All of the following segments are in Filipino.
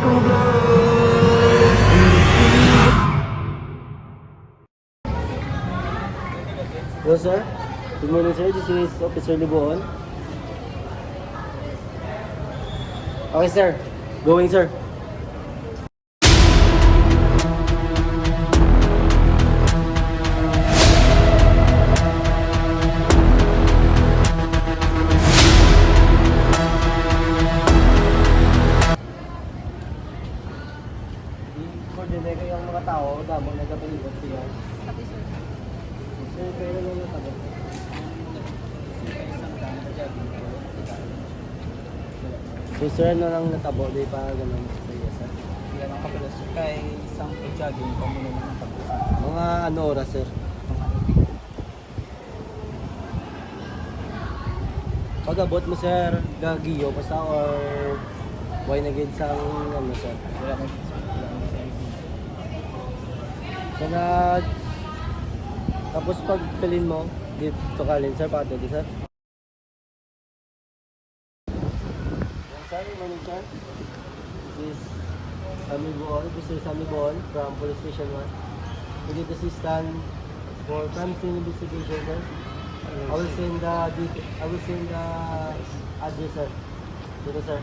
Hello, sir. Good morning, sir. This is Officer Libuon. Okay, sir. Going, sir. I-coordinate ko yung mga tao damang nagkapaligot siya. Sabi sir. Sir, kaya lang yung tagal. So, sir, ano lang natabo? Di pa ganun sa iyo, sir? Yan ang kapalas kay isang jogging pa muna ng tapos. Mga ano oras, sir? Pag-abot mo, sir, gagiyo pa sa or why na gid sa ano, sir? Wala na sa So, tapos pag pilin mo, dito kalin, sir, pato di, sir? Yes, sir, morning, sir. This is Sammy Boon, Officer Sammy Boon from Police Station 1. We need assistance for crime scene investigation, sir. I will send the address, sir. Dito, sir.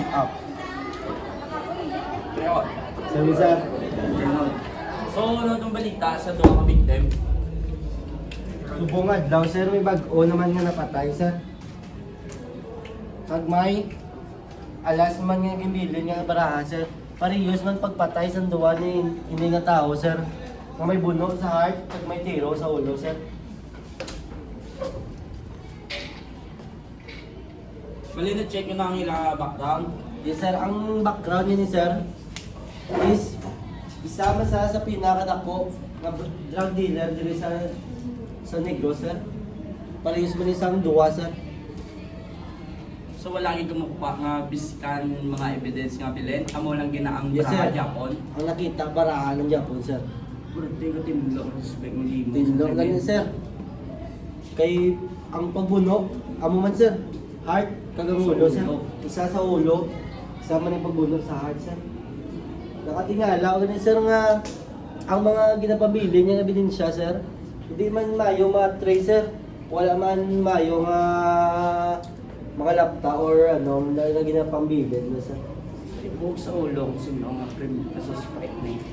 Up. Sabi, sir. So, ano itong balita sa doon ka victim? Subong adlaw, sir, may bag-o naman nga napatay, sir. Pag may alas man nga gimbilin nga baraha, sir. Parehas man pagpatay sa duwa ni hindi nga tao, sir. Nga may buno sa heart, pag may tiro sa ulo, sir. Bali na check nyo na ang ilang background. Yes, sir. Ang background niya ni sir is isama sa pinakadako na drug dealer dito sa Negros, sir. Parehas man isang duwa, sir. So, wala kang kumukuha nga biskan mga evidence nga bilin. Amo lang ginaang Yes, sir. baraha Japon. Ang nakita, barahan ng Japon, sir. Pwede ka tinulog ang suspect ng limo. Tindog ganyan, sir. Kay ang pagbuno, amo man, sir. Heart, kagang ulo, sir. Isa sa ulo, isa man yung pagbuno sa heart, sir. Nakatingala, ganyan, sir, nga ang mga ginapabili niya ebidensya, sir. Hindi man mayo ma-trace, sir. Wala man mayo nga mga lapta or ano, na ginapambili na, sir. Ibog sa ulo kung sino ang criminal na suspect na yun.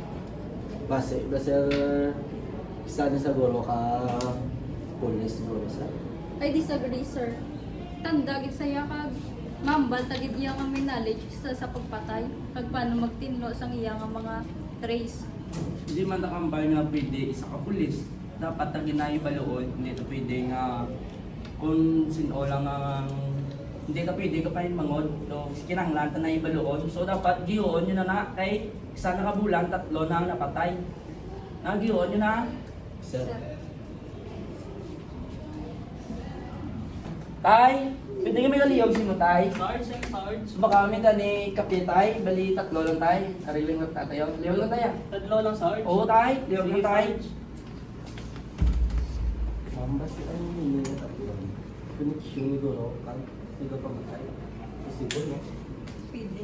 Base, sir, isa na siguro ka police, siguro, sir. I disagree sir. Tandagit saya kag mambal tagid iya nga may knowledge sa pagpatay. Kag paano magtinlo sang iya nga mga trace. Hindi man nakambal nga pwede isa ka pulis. Dapat na ginaibaluon, hindi ito pwede nga kung sino lang ang hindi ka pwede ka pa rin mangod. No, kinanglan ta na ibaluon. So dapat giyoon yun na kay isa na kabulan, 3 na ang napatay. Giyoon yun na. Sir. Tay, pwede kami kaliyog si mo tay. Sarge. Baka kami ni kapitay, bali 3 lang tay. Ariling lang tatayo. Liyog lang tayo. Tadlo lang, Sarge. Oo tay, liyog lang tay. Mambas ang hindi na tatlo. Connection siguro, kan siga pamatay. Siguro, no? Pwede.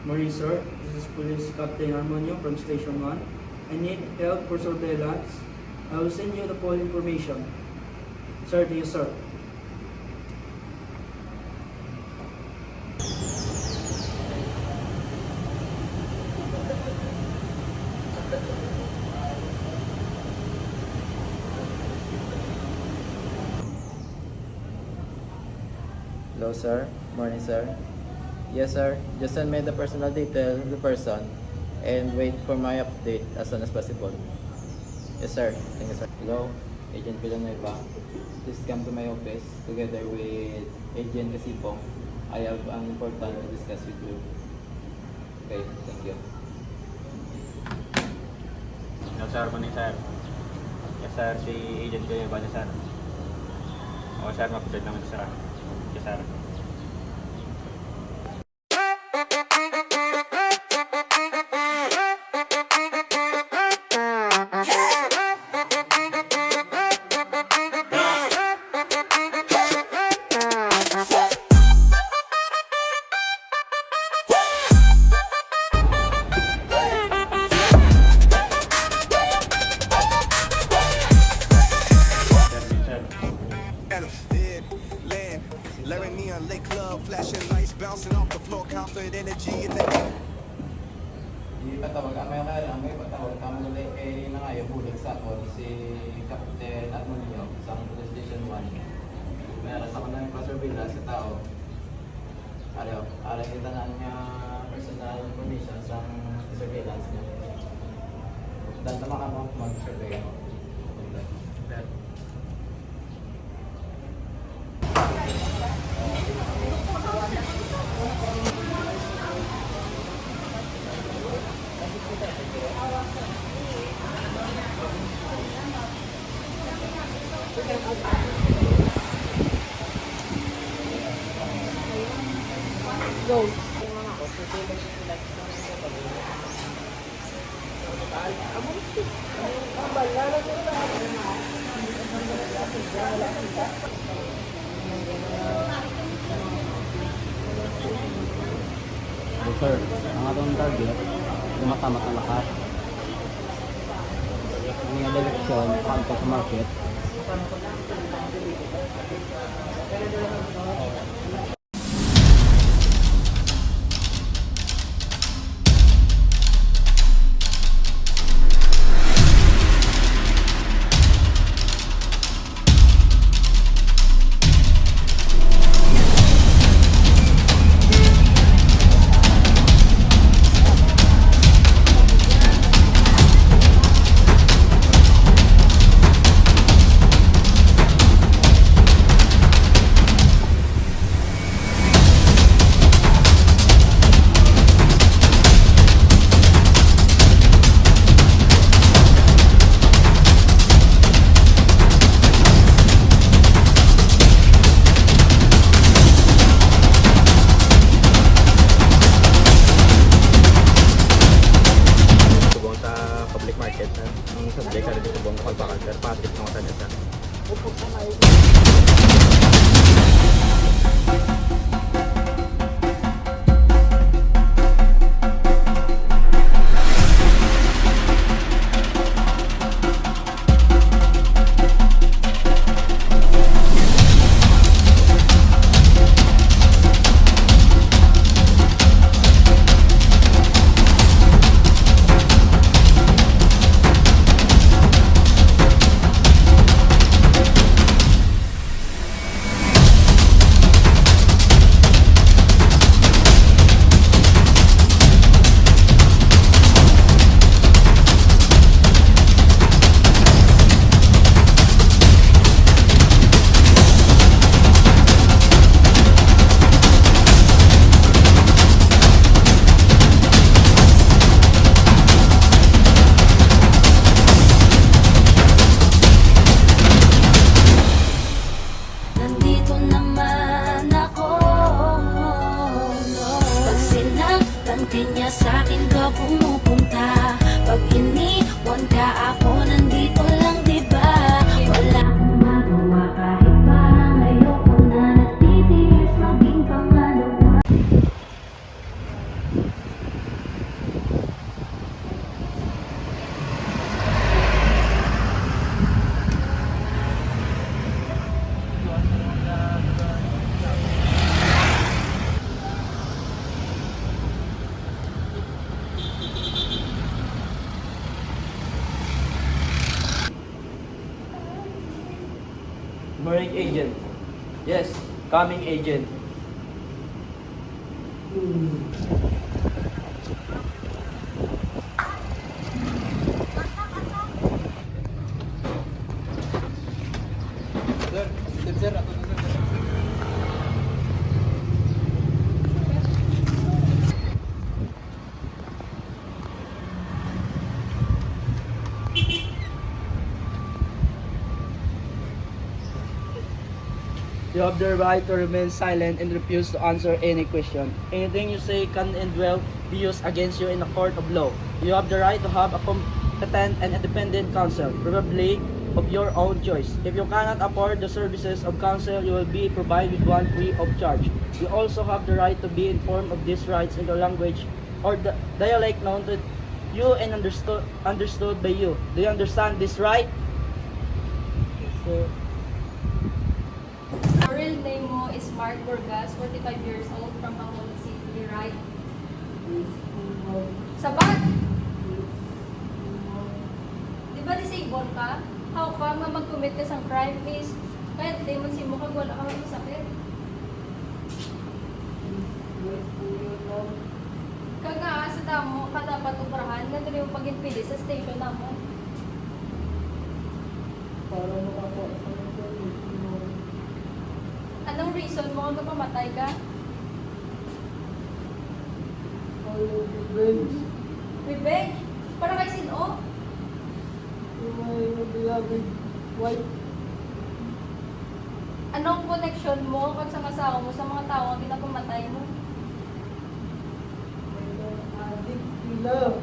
Morning, sir. This is Police Captain Armonio from Station 1. I need help for surveillance. I will send you the full information. Sir, to you, sir. Hello, sir. Morning, sir. Yes, sir. Just send me the personal detail of the person and wait for my update as soon as possible. Yes, sir. Thank you, sir. Hello, Agent Villanueva. Please come to my office together with Agent Casipong. I have an important to discuss with you. Okay, thank you. No, sir. Morning, sir. Yes, sir. Si Agent ko yung sir. Oo, sir. Mapagod naman, sir. Yes, sir. Elephant land, Larry Neon Lake Club, flashing lights bouncing off the floor, confident energy in the Ipatawag ang may kaya ang may patawag kami ulit kay nangayo bulig sa ako si Captain Armonio sa Police Station 1. Meron sa kanang pa-surveillance sa tao. Araw kita na niya personal information sa surveillance niya. Dan tama ka mo mag-survey. So, sir, ang atong target, lumatamat ang lakas. Ang nga direksyon, pakanto sa market. Subong sa public market, sir. Ang subject ka rin subong na pagbakan, sir. Patrick ng kanya, sir. Morning, agent. Yes, coming, agent. You have the right to remain silent and refuse to answer any question. Anything you say can and will be used against you in a court of law. You have the right to have a competent and independent counsel, probably of your own choice. If you cannot afford the services of counsel, you will be provided with one free of charge. You also have the right to be informed of these rights in the language or the dialect known to you and understood by you. Do you understand this right? Your real name mo is Mark Burgas, 45 years old, from Bacolod City, right? Sabat! Di ba disabled ka? How come nga mag-commit ka sa crime, miss? Kahit di man si mo kag wala ka masakit. Kaga sa damo ka dapat ubrahan nga dili mo pag-impili sa station namo. Anong reason mo kung pamatay ka? Revenge? Para kay sino? Anong connection mo kung sa asawa mo sa mga tao ang pinapamatay mo? Love,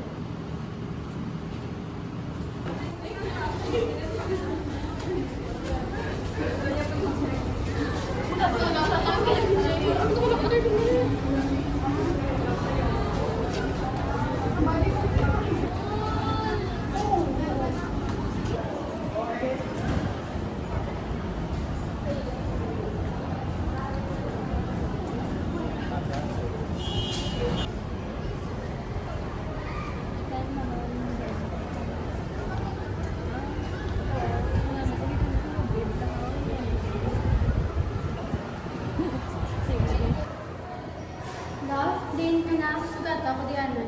din ka na sugat ako di ano.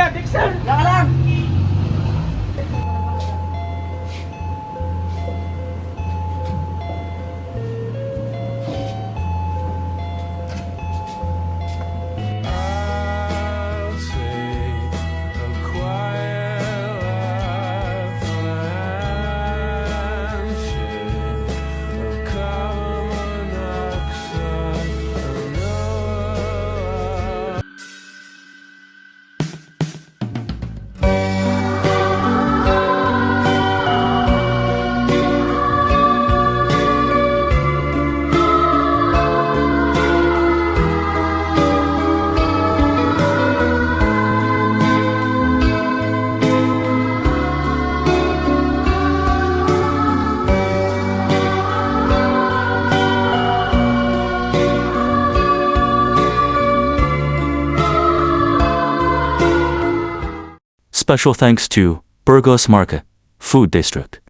Dixon! Laka lang! I'll take a quiet life on a handshake of carbon monoxide. I know Special thanks to Burgos Market Food District.